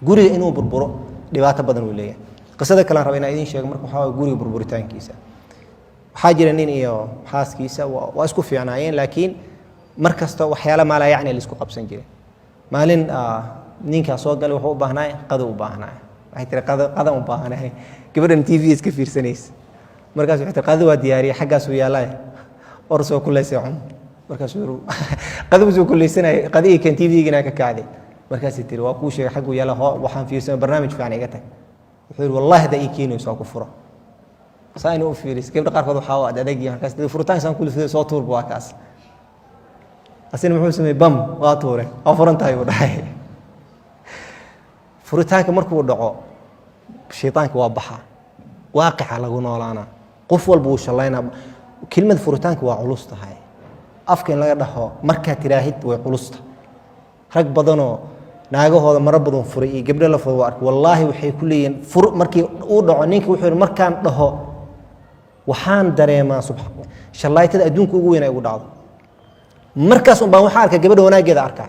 guriga inuu burburo dhibaato badan uu leeyahay qisada kale raba inaan idin sheego marka waxa guriga burburitaankiisa waxaa jira nin iyo xaaskiisa waa isku fiicnaayeen laakiin markasta waxyaalo maala yacni la isku qabsan jiray maalin ninka soo galay wuxuu u baahnaa qado u baahnaa waxay tiri qado u baahnaa gabadhan TV iska fiirsanaysa markaas waxay tiri qado waa diyaariyay xaggaas uu yaalay or soo kuleysay markaas uu qado soo kuleysanay qadii kan TV-gina ka kacday markaas ay tiri waa ku sheegay xaggu yaala waxaan fiirsan barnaamij fiican iga tag wuxuu yiri wallahi da ikiino soo ku furo saayna u fiiris gabadha qaarkood waxa uu adeegay markaas furitaan san kulay soo tuurbo waa kaas asina muxuu sameeyay bam waa tuure oo furantahay uu dhahay furitaanka markuu dhaco shaytaanka waa baxa waaqica lagu noolaana qof walba uu shalayna kelmad furitaanka waa culus tahay afka in laga dhaxo marka tiraahid way culus tahay rag badanoo naagahooda mara badan furay iyo gabdho la furay waa wallahi waxay ku leeyeen fur markii uu dhaco ninka wuxuu markaan dhaho waxaan dareemaa subxaan shalaytada adduunka ugu weyn ay ugu dhacdo markaas baan waxa arkay gabadha wanaageeda arkay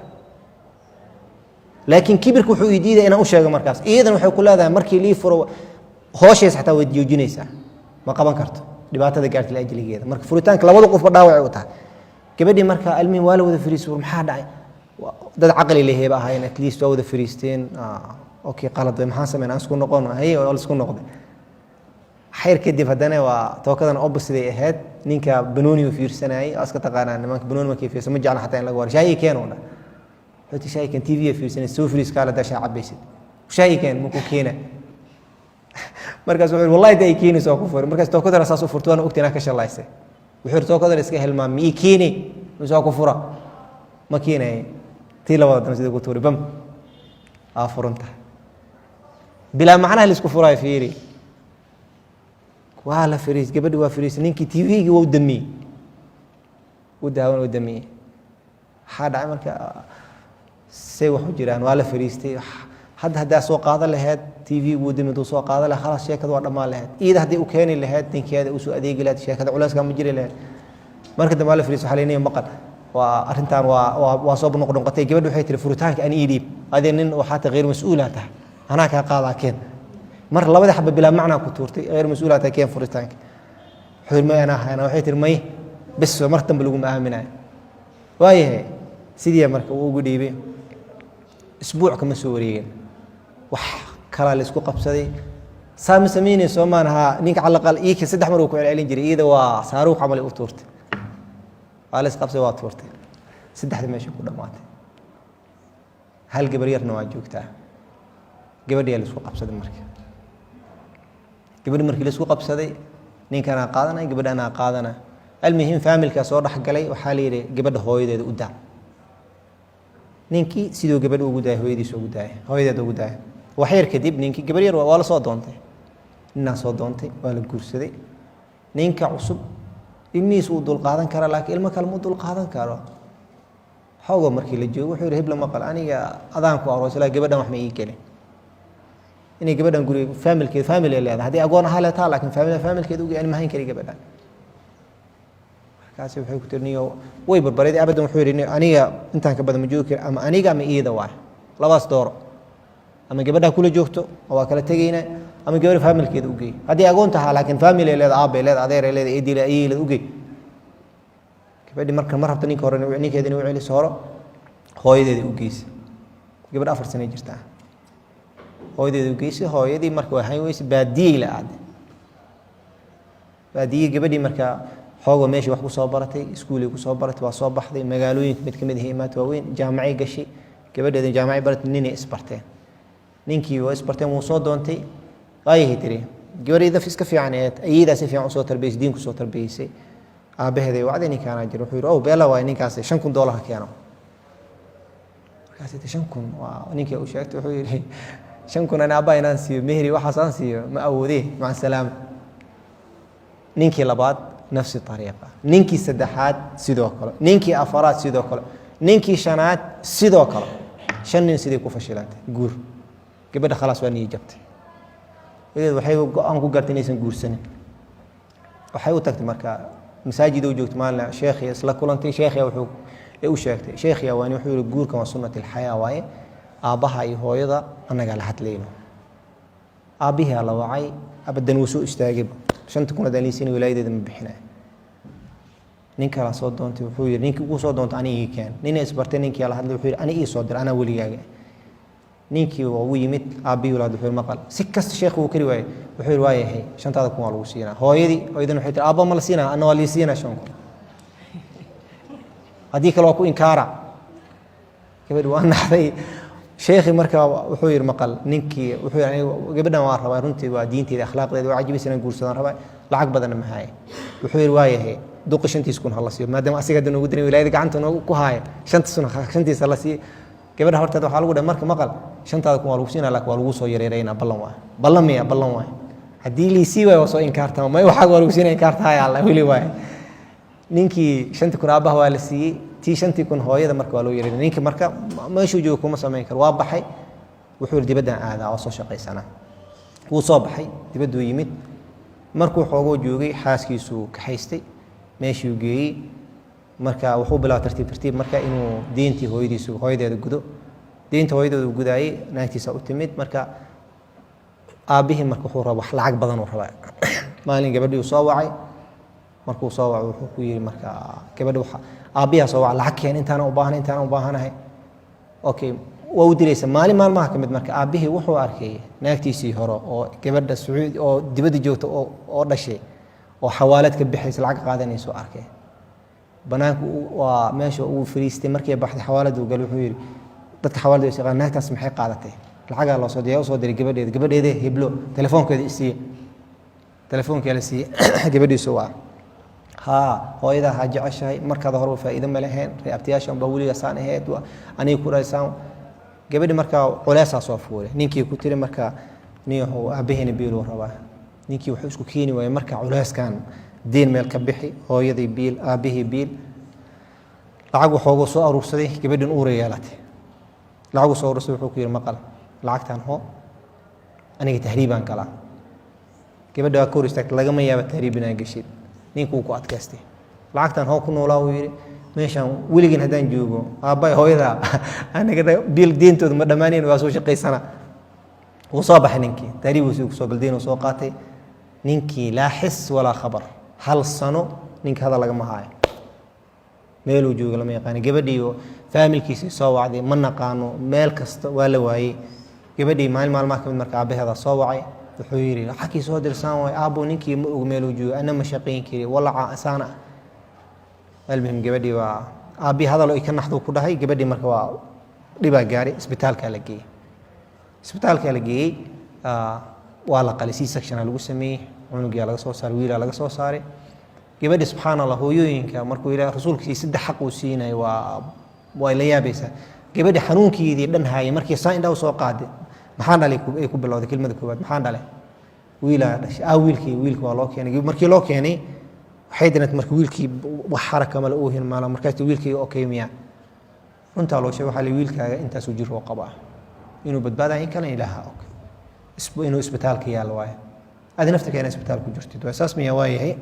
laakiin kibirku wuxuu diiday inaan u sheego markaas iidan waxay ku leedahay markii lii furo hooshees xataa way joojinaysaa ma qaban karto dhibaatada gaartay ajligeeda marka furitaanka labada qof dhaawac u tahay gabadhii marka almiin waa la wada fariisay maxaa dhacay dad caqli leh heeba ahayn at least waa wada fariisteen okay qalad way maxaan sameynaa isku noqon hay oo isku noqday xayr kadib hadana waa tookadan opposite ahayd ninka banooni u fiirsanayay aska taqaanaa nimanka banooni ma kayfiisa ma jecla xataa in laga war shay keenona hada shay kan TV fiirsanay soo fariis kala dasha cabaysid shay keen ma ku keena markaas wuxuu wallahi day keeni soo ku furo markaas tookada rasaas u furto ana ogtina ka shalaysay wuxuu tookada iska helmaa mi keeni soo ku fura ma keenay tii labada dan sida ku tuuri bam afurunta bila macna la isku furay fiiri waa la fariis gabadhi waa fariis ninkii TV-ga wuu damiyay u daawan u damiyay hada marka say wax u jiraan waa la fariistay hadda soo qaadan lahayd TV-gu damidu soo qaadan lahayd khalas sheekadu waa dhamaan lahayd iida hadii u keenin lahayd ninkeeda uu soo adeegi lahayd sheekada culeyska ma jiri lahayd marka dambe la fariis waxa leeyahay maqal waa arintan waa soo noqnoqotay gabadhu waxay tiri furitaanka aan ii dhiib adeen nin waxa ta غير mas'uulata ana ka qaadaa keen mar labada xabba bila macna ku tuurtay غير mas'uulata keen furitaanka xurmayna hayna waxay tiri may bas martan lagu maaminay waayahay sidii marka uu ugu dhiibay isbuuc kama soo wareegin wax kala la isku qabsaday saam sameeyay Soomaanaha ninka calaqal iika saddex mar uu ku celcelin jiray iyada waa saaruuq amal u tuurtay wala isqabsay waa tuurtay saddexda meesha ku dhamaatay hal gabar yarna waa joogtaa gabadhii la isku qabsaday markii la isku qabsaday ninkana qaadanay gabadhana qaadana almuhim familka soo dhaxgalay waxa la yiri gabadha hooyadeeda u daa ninkii sidoo gabadh ugu daay hooyadiisa ugu daay hooyadeeda ugu daay waxyar kadib ninkii gabar yar waa la soo doontay ninna soo doontay waa la guursaday ninka cusub ilmihiis uu dul qaadan kara laakiin ilmo kale ma dul qaadan karo xoogo markii la joogo wuxuu hebla maqal aniga adaan ku aroosay gabadhan wax ma ii gelin inay gabadhan guri family leedahay hadii agoon ahaa leedahay laakiin family-keedu ugu ma hayn kari gabadhan markaas wuxuu ku tirniyo way barbareed abadan wuxuu yiri aniga intaan ka badan ma joogi ama aniga ma iida waa labaas door ama gabadha kula joogto waa kala tagayna ama gabadha family-keedu u geey hadii agoon tahay laakiin family leedahay aabay leedahay adeer leedahay eedil ayay u geey gabadhi marka mar rabta ninka hore ninkeedina uu celiso horo hooyadeeda u geeyay gabadh 4 sano jirta hooyadeeda u geeyay hooyadii marka waxay weysay baadiyay la aad baadiyay gabadhi marka xoogo meeshii wax ku soo baratay iskuulay ku soo baratay waa soo baxday magaalooyinka mid kamid ah imaat waaweyn jaamacay gashay gabadheeda jaamacay baratay nin ay isbarteen ninkii waa isbarteen wuu soo doontay ayay tiri gabadheeda iska fiican ayada si fiican soo tarbiyay diinku soo tarbiyaysay aabaheeday wacdini kaana jiro wuxuu yiri oo beela waa ninkaas $5,000 keeno markaas $5,000 waa ninkii uu sheegtay wuxuu yiri $5,000 ana aabay inaan siiyo mehri waxa aan siiyo ma awoodee ma salaam ninkii labaad نفس الطريقة نينكي سدحات سيدو كلا نينكي أفراد سيدو كلا نينكي شنات سيدو كلا شنين سيدي كوفشلات جور كبدا خلاص واني جبت إذا وحيو أنكو قرتني سن جور سنة وحيو تكت مركا مساجد وجوت مالنا شيخي أصلا كل أنتي شيخي وحو إيه شيختي شيخي واني وحيو الجور كما سنة الحياة واي aabbaha iyo hooyada annagaa la hadlayno. aabbihii la wacay abadan wuu soo istaagay 5,000 daliisina wilaayadeeda ma bixinay. nin kala soo doontay wuxuu yiri ninkii uu soo doonto aniga keen nin isbartay ninkii la hadlay wuxuu yiri aniga ii soo dir ana weligaaga. ninkii uu yimid aabbihii walaad wuxuu maqal si kasta sheekhu uu kari waayay wuxuu yiri waayahay 5,000 waa lagu siinaa. hooyadii waxay tiri aabba ma la siinaa ana waa la siinaa 5,000. hadii kale waa ku inkaara gabadh waa naxday. sheekhi markaa wuxuu yiri maqal ninkii wuxuu yiri gabadhan waa rabaa runtii waa diinteeda akhlaaqdeeda waa cajibisan guursadan rabaa lacag badan ma haye. wuxuu yiri waayahay duq 5,000 hala siiyo maadaama asiga hadda ugu diray wilaayada gacanta ku haaya 5,000 hala siiyo. gabadha horteeda waxa lagu dhahay marka maqal 5,000 waa lagu siinaa laakiin waa lagu soo yareeynaa ballan waa hadii liisii way soo inkaartaa ma waxa waa lagu siinaa inkaartaa ya Allah wili waay. ninkii 5,000 aabaha waa la siiyay tii 5,000 hooyada marka waa loo yareeyay. ninkii marka meeshuu joogo kuma sameyn karo waa baxay wuxuu dibadda aadaa oo soo shaqeysana. wuu soo baxay dibaddu yimid markuu xoogoo joogay xaaskiisu ka haystay meeshuu geeyay. marka wuxuu bilaabay tartiib marka inuu diintii hooyadeeda gudo. diinta hooyadeeda gudaayay naagtiisa u timid marka aabihii marka wuxuu rabaa wax lacag badan uu rabaa. maalin gabadhii soo wacay markuu soo wacay wuxuu ku yiri marka gabadha waxa aabiyaa soo wacay lacag keen intaan u baahanahay. okay waa u diraysa maalin maalmaha kamid marka aabihii wuxuu arkay naagtiisii hore oo gabadha Sacuudi oo dibadda joogta oo dhashay oo xawaalad ka bixaysa lacag qaadanayso arkay. banaanku waa meesha uu fariistay markii baxday xawaaladu gal wuxuu yiri dadka xawaaladu ay shaqaan naagtaas maxay qaadatay lacaga loo soo diray gabadheeda heblo telefoonkeeda isii telefoonkeeda isii gabadhiisu waa hooyada ha jeceshahay markaad hore faa'iido ma lahayn reebtiyaashan baa waliga saan ahayd aniga ku raysaan. gabadhi marka culeesa soo fuulay ninkii ku tiri marka niyo aabahina biil rabaa. ninkii wuxuu isku keeni waayay marka culeeskan دين ميل كبحي هو يدي بيل أبيه بيل لعقو حوجو سو أروسدي كبدن أوريالاتي لعقو سو أروسدي حكير مقال لعقتان هو أنا تهريبا كلا كبدو أكور استك لقى ما يابا تهريبنا جشيد نيكو قات كاستي لعقتان هو كنوا لا ويري ماشان وليجن هدان جوجو أباي هو يدا أنا كده بيل دين تود مدمانين واسو شقي سنة وصابح نينكي تهريب وسوق سوق الدين وسوقاتي نينكي لا حس ولا خبر هل صنو نينك هذا لقى مهاي ميلو جوجو لما يقاني قبديو فامل كيسي صوعدي من نقانو ميل كست ولا واي قبدي مال ما كمل مركب هذا صوعي وحيري حكي صودر سانوي ابو نينكي ميلو جو انا مشقين كيري ولا اسانا المهم قبدي ابي هذا لو كان نحضو كدهي قبدي مركب دبا غاري اسبيتال كالجي اسبيتال كالجي ولا قلسي سكشن لو سمي عنقي laga soo saaray wiil laga soo saaray gabadhi subhanallah hooyooyinka markuu ilaahay rasuulkiisa saddex xaq uu siinay waa la yaabaysa gabadhi xanuunkeedii dhan haayay markii saan indhaw soo qaaday maxaan dhalay ku bilowday kelmadda koobaad maxaan dhalay wiila dhashay wiilka waa loo keenay markii loo keenay waxay dinad markii wiilkii wax xaraka ma uu hin maala markaas wiilkii okay miya runta loo sheegay waxa wiilkaaga intaas uu jiro qaba inuu badbaadayo kale ilaaha og inuu isbitaalka yaal waaye هذه نفتك أنا إسبتال كجرتي وأساس مية وايه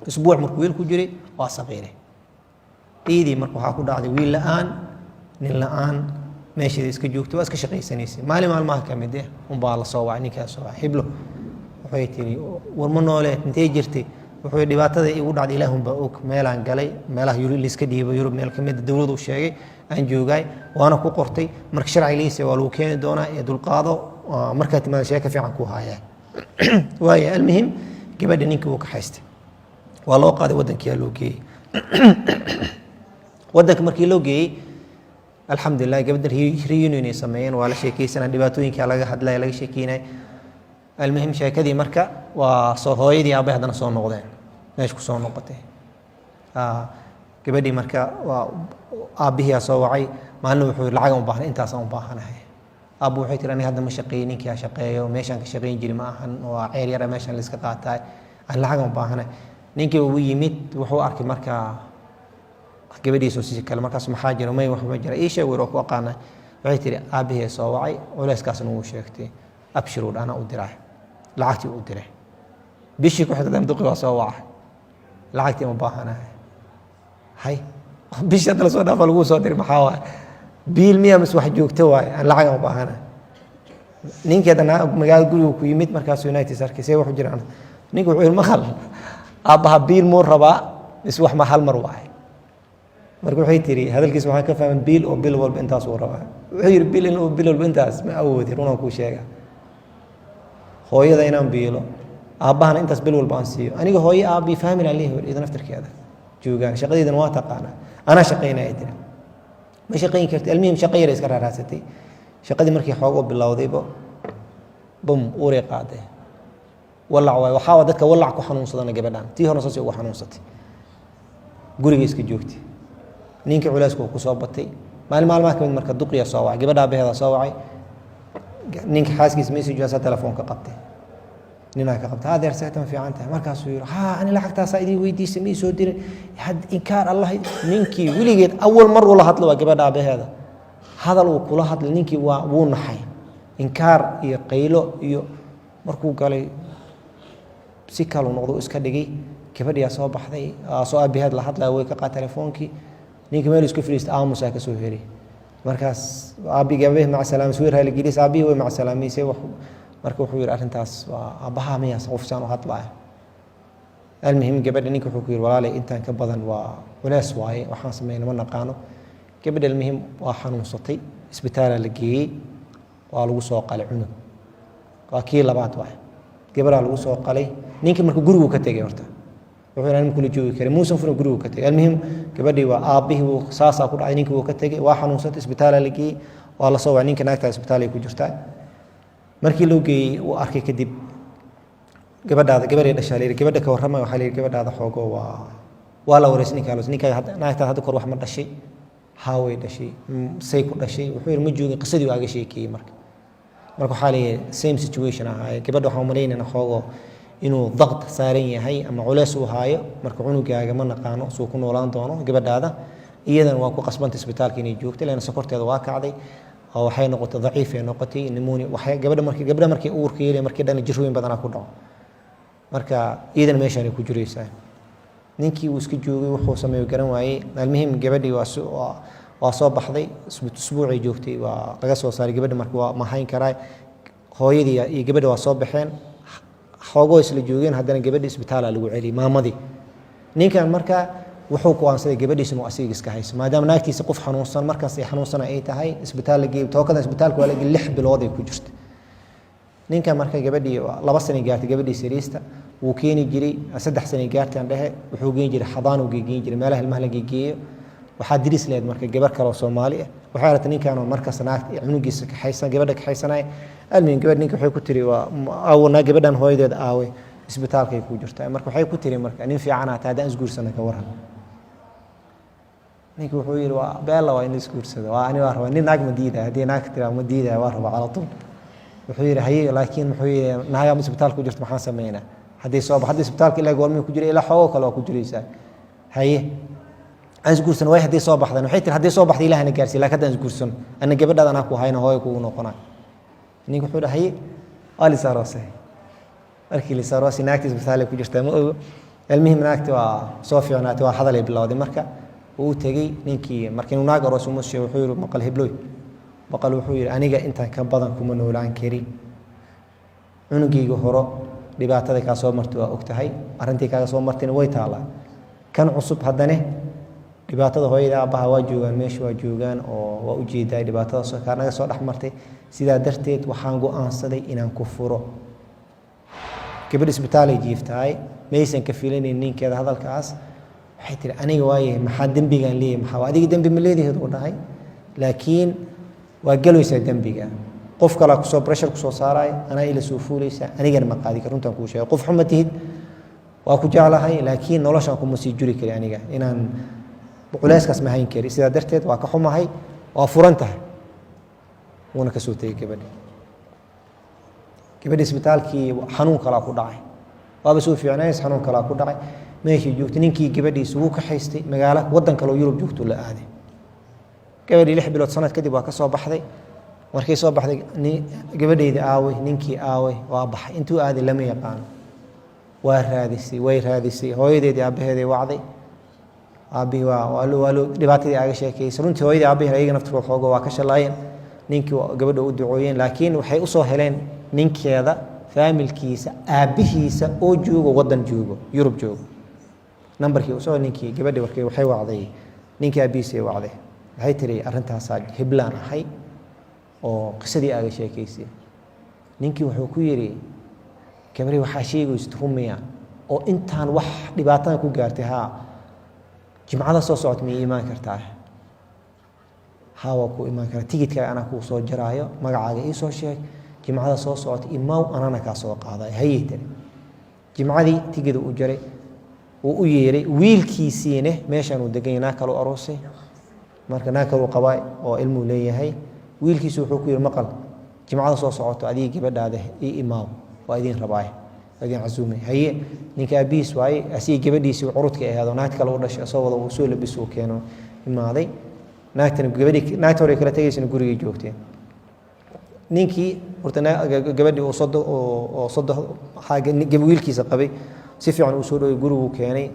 أسبوع مركويل كجري وصغيرة إيدي مركو حاكو داعي ويل الآن نلآن ماشي إسك جوكتي وأسك شقي سنيسي مالي ما كمده ومبالله صوّع نيكا صوّع حبله وحيتي والمنولة نتي جرتي وحيد دبعت هذا يقول داعي لهم بأوك ميلان قلي ميله يوري لسكدي بيورب ميل كمده الدولة والشيء أنجو جاي وأنا كقرتي مرك شرعي ليسي ولو كان دونا يدل قاضو مركات ما شيء كفي عنكو هاي واي المهم gabadha ninka uu ka haystay waa loo qaaday wadanka loo geeyay wadanka markii loo geeyay alxamdulillah gabadha reunion ay sameeyeen waa la sheekaysanaa dhibaatooyinka laga hadlay laga sheekeynay المهم sheekadii marka waa soo hooyadii aabay hadana soo noqdeen meesh ku soo noqotay gabadhii marka waa aabihii soo wacay maalin wuxuu lacag u baahnaa intaas u baahanahay أبو حيتر أنا هذا مشقيني كيا شقيه وماشان كشقين جري معهن وعير يرى ماشان لسه قاطع الحاجة مباهنة نيجي ويميت وحو أركي مركا كبدي سوسي كلام مركا اسمه حاجة وما يوحو مجرى إيش ويروح وقعنا حيتر أبيه صواعي ولا سكاسن وشيكتي أبشروا أنا أدراه لعتي أدراه بيشك واحد دم دقيقة صواع لعتي مباهنة هاي بيش هذا الصوت فلقوا صوتي محاور biil miya mas wax joogto waay aan lacag u baahana ninkeedana magaalo guriga ku yimid markaas United sarkisay wuxuu jiraan ninku wuxuu yiri maqal aabaha biil muu rabaa is wax ma hal mar waay marka waxay tiri hadalkiisa waxa ka fahman biil oo bil walba intaas uu rabaa wuxuu yiri biil inuu bil walba intaas ma awoodi runaan ku sheega hooyada inaan biilo aabahana intaas bil walba aan siiyo aniga hooyo aabi fahmin aan leeyahay idan aftarkeeda joogaan shaqadeedana waa taqaana ana shaqeynaa tiri ma shaqeyn kartay almuhim shaqeeyay iska raasatay shaqadii markii xoog u bilowdayba bum uurey qaaday walac waxa dadka walac ku xanuunsadana gabadhan tii hore soo ugu xanuunsatay guriga iska joogtay ninka culayska ku soo batay maalmaha kamid marka duqiya soo wacay gabadha beehda soo wacay ninka xaaskiis message waxa telefoonka qabtay nina ka qabtay adeer saytan fiican tahay markaas uu yiri ani lacagtaas idin weydiisay ma soo diray had inkaar allah ninkii wiligeed awal mar wala hadlo waa gabadha beehda hadal uu kula hadlay ninkii waa wuu naxay inkaar iyo qaylo iyo markuu galay si kale uu noqdo iska dhigay gabadhiya soo baxday soo abiheed la hadlay way ka qaatay telefoonkii ninkii meel isku firiistay aamusa ka soo heeray markaas aabi gabadhi ma salaam soo raali gilis aabi way ma salaamisay wax marka wuxuu yiri arintaas waa abaha miya qofsan oo hadlay almuhim gabadha ninka wuxuu ku yiri walaalay intaan ka badan waa walaas waaye waxaan sameeyay ma naqaano gabadha almuhim waa xanuunsatay isbitaal la geeyay waa lagu soo qalay cunug waa kii labaad waay gabadha lagu soo qalay ninka markuu guriga ka tagay horta wuxuu inaan kula joogi karin muusan furo guriga ka tagay almuhim gabadhii waa aabihi uu saasa ku dhacay ninka uu ka tagay waa xanuunsatay isbitaal la geeyay waa la soo waa ninka naagta isbitaal ay ku jirtaa markii loo geeyay uu arkay kadib gabadhay dhashay gabadha ka warramay waxa la yiri gabadhaada xoogo waa la wareysay ninka naagta hadda kor wax ma dhashay haaway dhashay say ku dhashay wuxuu yiri ma joogin qisadii waaga sheekay marka waxa la same situation ahaa gabadha waxa umaleynayna xoogo inuu daqd saaran yahay ama culays uu haayo marka cunugaaga ma naqaano soo ku noolaan doono gabadhaada iyadan waa ku qasbantay isbitaalka inay joogto leena sokorteeda waa kacday oo waxay noqotay daciif ay noqotay pneumonia waxay gabadha markii uurka yeelay markii dhan jirooyin badan ku dhaco marka iyadan meeshan ay ku jiraysaa ninkii uu iska joogay wuxuu sameeyo garan waayay almuhim gabadhii waa soo baxday usbuucii joogtay waa laga soo saaray gabadha markii waa ma hayn karay hooyadii iyo gabadha waa soo baxeen xoogo isla joogeen haddana gabadhii isbitaal lagu celiyay maamadii ninkan marka wuxuu ku aansaday gabadhiisa inuu asiga iska hayso maadaama naagtiisa qof xanuunsan markaas ay xanuunsan ay tahay isbitaal la geeyay tookada isbitaalka waa la geeyay 6 bilood ay ku jirtay ninka marka gabadhii 2 sano gaartay gabadhii sariista wuu keeni jiray 3 sano gaartay aan dhahay wuxuu geyn jiray xadaan uu geyn jiray meelaha ilmaha la geeyo waxa diris leed marka gabar kale oo Soomaali ah waxa aragtay ninkan markaas naagta cunugiisa ka haysan gabadha ka haysanay almin gabadh ninka waxay ku tiri waa awna gabadhan hooyadeed aaway isbitaalka ay ku jirtaa marka waxay ku tiri marka nin fiican ah taada isguursana ka waran ninka wuxuu yiri waa beela waa in isguursado waa ani waa rabaa nin naag madiida hadii naag tira madiida waa rabaa ala tul wuxuu yiri haye laakiin wuxuu yiri naaga isbitaalka ku jirto maxaan sameeynaa hadii soo baxday isbitaalka ilaa goorma ku jiray ilaa xoog kale oo ku jiraysaa haye aan isguursan way hadii soo baxdan waxay tir hadii soo baxday ilaahna gaarsi laakiin aan isguursan ana gabadhaada ana ku hayna hooyo ku noqonaa ninka wuxuu dhahay ali saarosay markii li saarosay naagta isbitaalka ku jirta ma ogo almuhim naagta waa soo fiicnaatay waa hadal ay bilowday marka uu tagay ninkii markii uu naag aroos umushay wuxuu yiri maqal hiblooy maqal wuxuu yiri aniga inta ka badan kuma noolaan karin cunugayga horo dhibaatada ka soo martay waa ogtahay arintii ka soo martayna way taala kan cusub haddana dhibaatada hooyada aabaha waa joogan meesha waa joogan oo waa u jeeday dhibaatada soo ka naga soo dhaxmartay sida darteed waxaan go'aansaday inaan ku furo gabadh isbitaalay jiiftay meeysan ka fiilayn ninkeeda hadalkaas waxay tiri aniga waaye maxaa dambigan leeyahay maxaa adiga dambi ma leedahay uu dhahay laakiin waa galaysaa dambiga qof kale ku soo pressure ku soo saaray ana ila soo fuulaysa aniga ma qaadi karuntan ku sheegay qof xumatid waa ku jeclahay laakiin noloshan kuma sii juri kari aniga inaan culayskaas ma hayn kari sida darteed waa ka xumahay waa furan tahay wana ka soo tagay gabadhi isbitaalkii xanuun kala ku dhacay waaba soo fiicnays xanuun kala ku dhacay meeshii joogtay ninkii gabadhiisa uu ka haystay magaalo wadan kale oo Yurub joogto la aaday gabadhii 6 bilood sanad kadib waa ka soo baxday markay soo baxday gabadheeda aaway ninkii aaway waa baxay intuu aaday lama yaqaan waa raadisay way raadisay hooyadeedii aabaheedii wacday aabihii waa loo dhibaatadii aaga sheekeysay runtii hooyadii aabihii ayaga naftirkooda xooga waa ka shalaayeen ninkii gabadha u ducooyeen laakiin waxay u soo heleen ninkeeda faamilkiisa aabihiisa oo joogo waddan joogo Yurub joogo nambarkii usoo ninkii gabadhi warkay waxay wacday ninkii aabihiisa ay wacday waxay tiri arrintaas hiblaan ahay oo qisadii aaga sheekeysay ninkii wuxuu ku yiri gabadhi waxaa sheegaysid rumiya oo intaan wax dhibaatada ku gaartay jimcada soo socod miyay imaan kartaa waa ku imaan karaa tigidka ana ku soo jaraayo magacaaga ii soo sheeg jimcada soo socod imaaw anana ka soo qaaday hay'ad jimcadii tigida u jaray oo u yeeray wiilkiisiina meeshan uu degan yahay kala aroosay marka naakal qabay oo ilmu leeyahay wiilkiisu wuxuu ku yiri maqal jimcada soo socoto adiga gabadhaada ii imaaw waa idin rabaay idin casuumay haye ninka abiis waay asii gabadhiisii curudka ahaado naad kale u dhashay soo wada uu soo labiso keeno imaaday naagtan naagta hore kala tagaysana guriga joogteen ninkii horta gabadhii oo sodo wiilkiisa qabay si fiican uu soo dhaway gurigu keenay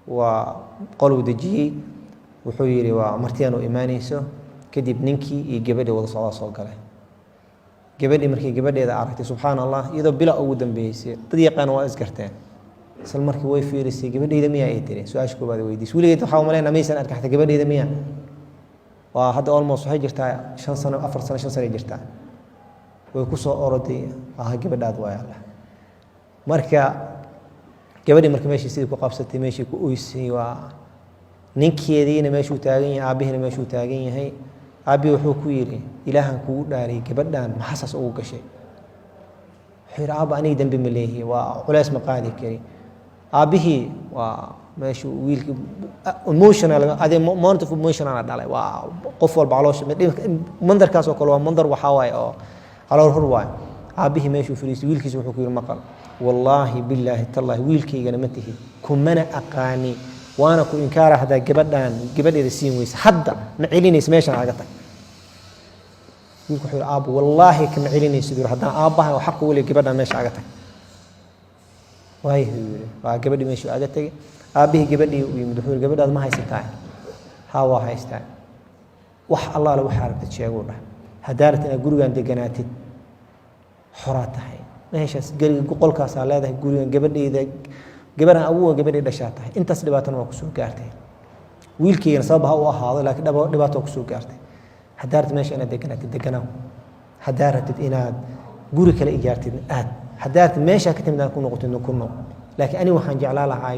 waa qoluu dejiyey wuxuu yiri waa martiyaan u imaanayso kadib ninkii iyo gabadhii wada soo galay gabadhii markii gabadheeda aragtay subxaanallah iyadoo bila ugu dambeysay dad yaqaan waa isgarteen isla markii way fiirisay gabadheeda miyaa ay tiri su'aasha koobaad weydiisay wiligeed waxa uu maleynaa maysan arkaxta gabadheeda miyaa waa hadda almost waxay jirtaa 5 sano 4 sano 5 sano jirtaa way ku soo oroday gabadhaad waa Allah marka gabadhii markii meeshii sidii ku qabsatay meeshii ku oysay waa ninkeediina meeshuu taagan yahay aabihiina meeshuu taagan yahay aabi wuxuu ku yiri ilaahan kugu dhaaray gabadhan ma xasas ugu gashay xira aaba aniga dambi ma leeyahay waa culays ma qaadi kari aabihi waa meeshuu wiilki emotional ade moment of emotional dhalay waa qof walba caloosha mandarkaas oo kale waa mandar waxa waay oo calool hor waay aabihi meeshuu fariisay wiilkiisa wuxuu ku yiri maqal wallahi billahi tallahi wiilkaygana ma tihi kumana aqaani وانا كو انكار هذا gabadheeda siin weysa hadda ma celinaysa meeshan aga tag wiilku wuxuu aab wallahi kama celinaysa dir hadda aabaha xaq u leeyahay gabadha meesha aga tag way waa gabadhi meesha aga tag aabihi gabadhii uu yimid wuxuu gabadhaad ma haysataa waa haystaa wax Allah la waxa rabta sheego dhah hadaarad ina gurigan deganaatid xoratahay meeshaas gariga qolkaas aa leedahay gurigan gabadheeda gabadhan awood gabadhii dhashaatay intaas dhibaatana waa ku soo gaartay wiilkeena sabab ha u ahaado laakiin dhibaato ku soo gaartay hadaarad meesha inaad deganaato hadaarad inaad guri kale ijaartid hadaarad meesha ka timid ku noqoto laakiin ani waxaan jeclaa lahaa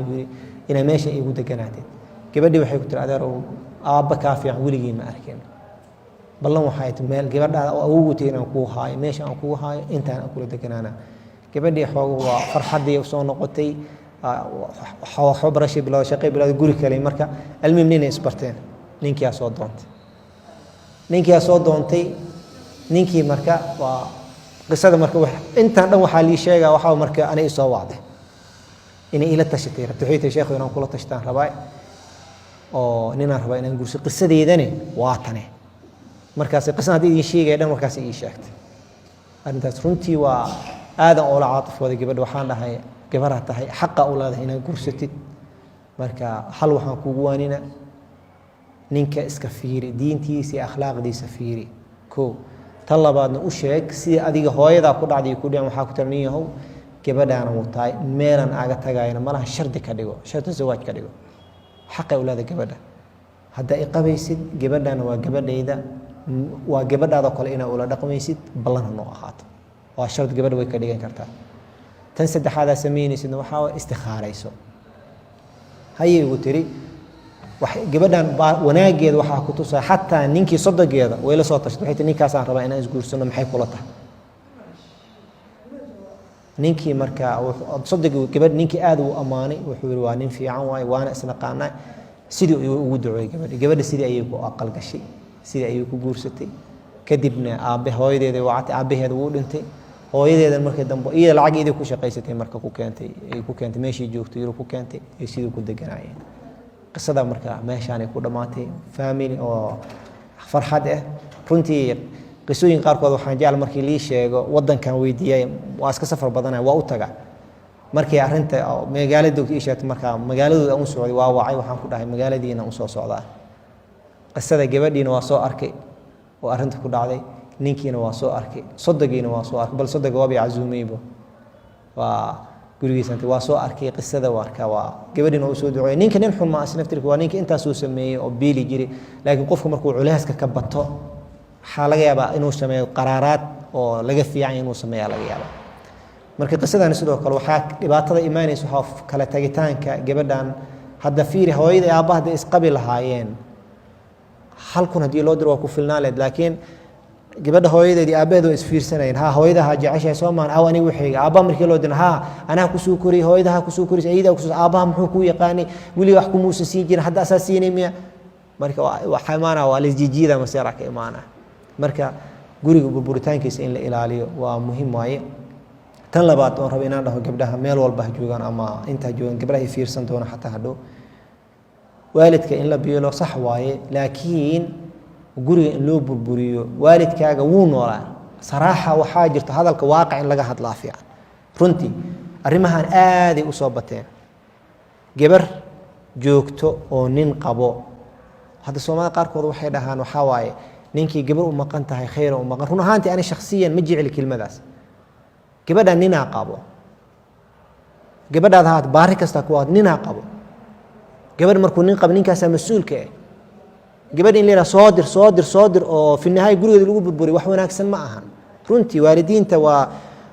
ina meesha igu deganaatid gabadhii waxay ku tiri adeer aabba ka fiican wiligiin ma arkin ballan waxay tahay meel gabadha awood inaan ku haayo meesha aan ku haayo intaan aan kula deganaana gabadhii xoog waa farxadii soo noqotay xabarashii bilaa shaqay bilaa guri kale marka almimnina isbarteen ninkii soo doontay ninkii marka waa qisada marka intaan dhan waxa li sheega waxa marka anay soo wacday inay ila tashatay rabtay sheekhu inaan kula tashtaan rabay oo ninaan rabay inaan gursi qisadeedani waa tane markaas qisada hadii idin sheegay dhan markaas ii sheegtay arintaas runtii waa aadan oo la caatif wada gabadh waxaan dhahay gabadha tahay xaq u leedahay inaad gursatid marka hal waxaan kugu waanina ninka iska fiiri diintiisa akhlaaqdiisa fiiri ko talabaadna u sheeg si adiga hooyada ku dhacday ku dhacay waxa ku tarniyahay gabadhaana uu tahay meelan aaga tagayna malaha shardi ka dhigo shardi zawaaj ka dhigo xaq u leedahay gabadha hadda ay qabaysid gabadhaana waa gabadheeda waa gabadhaada kale inaad ula dhaqmaysid ballan noo ahaato waa shart gabadha way ka dhigan kartaa tan saddexaad sameynaysidna waxa waa istikhaarayso hayay ugu tiri wax gabadhan wanaageed waxa ku tusay hatta ninkii sodogeeda way la soo tashay waxay ninkaas aan rabaa inaan isguursano maxay kula tahay ninkii marka sodog gabadh ninkii aad u amaanay wuxuu yiri waa nin fiican waay waana isna qaanay sidii uu ugu duceeyay gabadha sidii ayay ku aqal gashay sidii ayay ku guursatay kadibna aabe hooyadeeda wacatay aabaheeda uu dhintay hooyadeeda markii dambe iyada lacag ku shaqaysatay marka ku keentay meeshii joogtay yuru ku keentay ee sidii ku deganaayeen qisada marka meeshaan ay ku dhamaatay family oo farxad ah runtii qisooyin qaar kood waxaan jecel markii lii sheego wadankan weydiiyay waa iska safar badanay waa u taga markii arrinta magaalada ii sheegtay markaa magaaladooda aan u socday waa wacay waxaan ku dhahay magaaladiina u soo socdaa qisada gabadhiina waa soo arkay oo arrinta ku dhacday ninkiina waa soo arkay sodogiina waa soo arkay bal sodoga waa bicazuumaybo waa gurigiisanta waa soo arkay qisada warka waa gabadhiina uu soo duceeyay ninka nin xun ma asnaftirka waa ninka intaas uu sameeyay oo biili jiray laakiin qofku markuu culeyska ka bato waxa laga yaabaa inuu sameeyo qaraaraad oo laga fiican inuu sameeyo laga yaabaa marka qisadani sidoo kale waxa dhibaatada iimaanaysa waxa kala tagitaanka gabadhan hadda fiiri hooyada iyo aabaha isqabi lahaayeen halkun hadii loo diro waa ku filnaaleed laakiin gabadha hooyadeedii aabaheedu isfiirsanayeen ha hooyadaha jeceshahay Soomaan aw aniga wixii aaba markii loo dina ha anaa ku soo kori hooyadaha ku soo kori ayida ku soo aabaha muxuu ku yaqaani wili wax ku muusa siin jira hadda asaasiinay miya marka waxa imaana waa lisjijiida maseera ka imaana marka guriga burburitaankiisa in la ilaaliyo waa muhiim waaye tan labaad oo rabo inaan dhaho gabdhaha meel walba joogan ama inta joogan gabdhaha fiirsan doona xataa hadhow waalidka in la biilo sax waaye laakiin guriga in loo burburiyo waalidkaaga wuu noolaa saraaxa waxaa jirta hadalka waaqic in laga hadlaa fiican runtii arrimahan aad ay u soo bateen gabar joogto oo nin qabo hadda Soomaalida qaarkood waxay dhahaan waxa waaye ninkii gabar u maqan tahay khayr u maqan run ahaantii ani shakhsiyan ma jecel kelmadaas gabadha nina qabo gabadhaada haad baari kasta ku aad nina qabo gabadh markuu nin qab ninkaas mas'uulka ah gabadh in leeyahay soo dir oo fi nihaay gurigeeda lagu burburi wax wanaagsan ma ahan runtii waalidiinta waa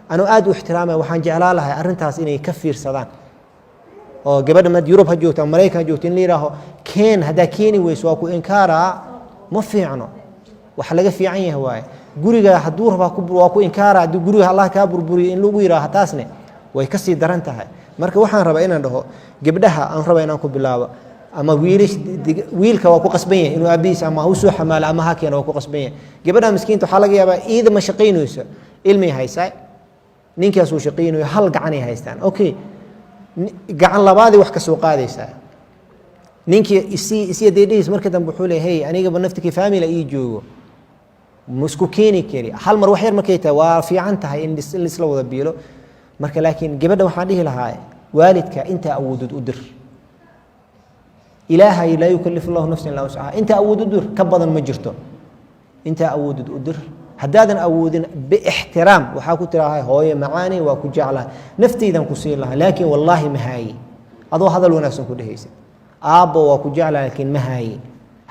anu aad u ixtiraamay waxaan jeclaa lahay arrintaas inay ka fiirsadaan oo gabadha mad Yurub ha joogto Mareykan joogto in leeyahay keen hada keeni weys waa ku inkaara ma fiicno wax laga fiican yahay waay guriga haduu raba waa ku inkaara haduu guriga Allah ka burburiyo in lagu yiraahdo taasne way ka sii daran tahay marka waxaan rabaa inaan dhaho gabdhaha aan rabaa inaan ku bilaabo ama wiilka waa ku qasban yahay inuu aabiis ama uu soo xamaal ama hakeena waa ku qasban yahay gabadha miskiinta waxa laga yaabaa iida ma shaqeynayso ilmi haysaa ninkaas uu shaqeynayo hal gacan ay haystaan okay gacan labaad wax ka soo qaadaysa ninkii isi deedis marka dambe wuxuu leeyahay aniga banaftikii family ay joogo musku keeni kari hal mar wax yar markay tahay waa fiican tahay in isla wada biilo marka laakiin gabadha waxaan dhihi lahaa waalidka inta awoodud u dir ilaahay la yukallifu Allahu nafsan illa wus'aha inta awoodud u dir ka badan ma jirto inta awoodud u dir hadaadan awoodin bi ihtiram waxa ku tirahay hooyo macaani waa ku jeclaa naftaydan ku sii lahaa laakiin wallahi ma haayi adoo hadal wanaagsan ku dhahaysid aabo waa ku jeclaa laakiin ma haayi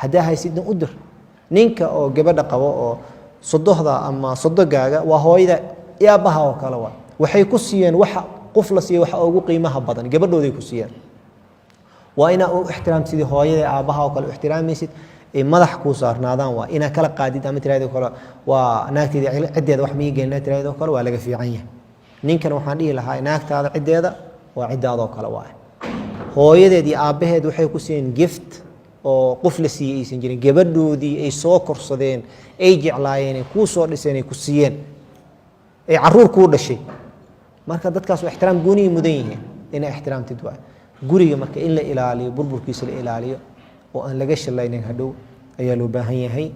hadaa haysid u dir ninka oo gabadha qabo oo sodohda ama sodogaaga waa hooyada iyaabaha oo kala waa waxay ku siiyeen waxa qof la siiyay waxa ugu qiimaha badan gabadhooday ku siiyeen waa ina uu ixtiraamtid hooyada aabaha oo kala ixtiraamaysid ee madax ku saarnaadaan waa ina kala qaadid ama tiraado kala waa naagteeda cideeda wax miyi geelna tiraado kala waa laga fiican yahay ninkan waxaan dhihi lahaa naagtaada cideeda waa cidaado kala waa hooyadeedii aabaheed waxay ku siiyeen gift oo qof la siiyay aysan jirin gabadhoodii ay soo korsadeen ay jeclaayeen ku soo dhiseen ay ku siiyeen ay caruur ku dhashay marka dadkaas waa ixtiraam gooni mudan yihiin in ixtiraamtid waa guriga marka in la ilaaliyo burburkiisa la ilaaliyo oo aan laga shalaynin hadhow ayaa loo baahan yahay